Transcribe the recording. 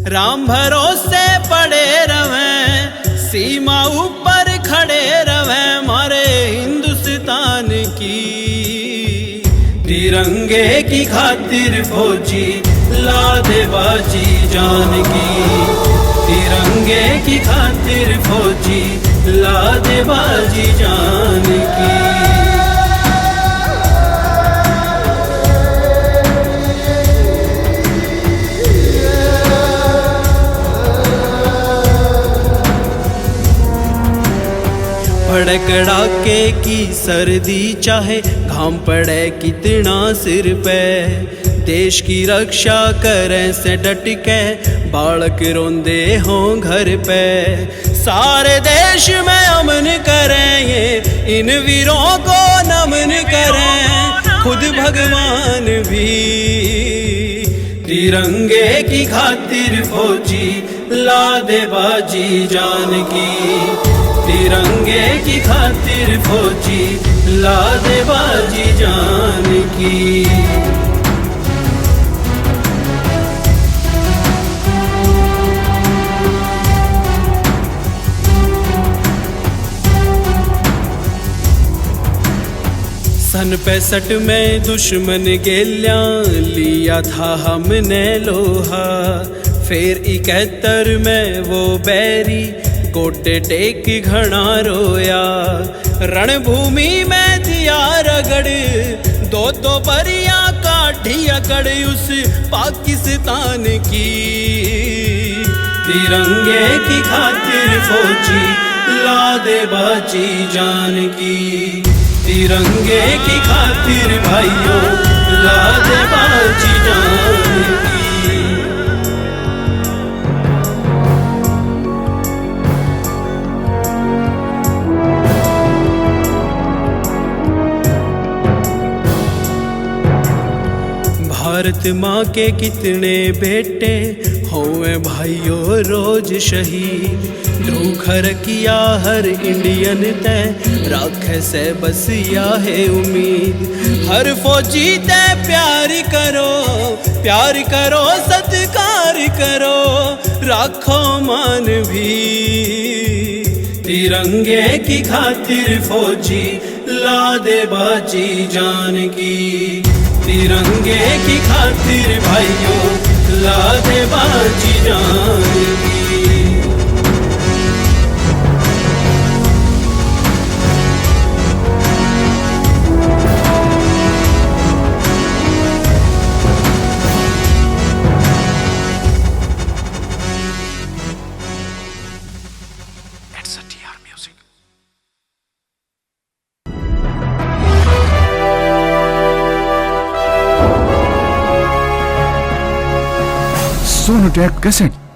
राम भरोसे पड़े रवें, सीमा ऊपर खड़े रवें मारे हिंदुस्तान की। तिरंगे की खातिर फौजी ला दे बाजी जान की। तिरंगे की खातिर फौजी ला दे बाजी जान की। पड़े कड़ाके की सर्दी चाहे घाम पड़े कितना सिर पे, देश की रक्षा करें से डट के बालक रोंदे हों घर पे। सारे देश में अमन करें ये इन वीरों को नमन करें खुद भगवान भी। तिरंगे की खातिर फौजी ला दे बाजी जान की। तिरंगे की खातिर फौजी ला दे बाजी जान की। सन 65 में दुश्मन गेल्या लिया था हमने लोहा, फिर 71 में वो बैरी कोटे टेक घना रोया। रणभूमि में दिया रगड़ दो परियां काठी अकड़ उस पाकिस्तान की। तिरंगे की खातिर फौजी ला दे बाजी जान की। तिरंगे की खातिर भाइयों ला दे बाजी जान की। भारत माँ के कितने बेटे होए भाइयों रोज शहीद। ध्रुखर किया हर इंडियन तय राखे से बस या है उम्मीद। हर फौजी तय प्यार करो सत्कार करो राखो मान भी। तिरंगे की खातिर फौजी ला दे बाजी जान की। तिरंगे की खातिर भाइयों ला दे बाजी जान की। Sonotech Cassette.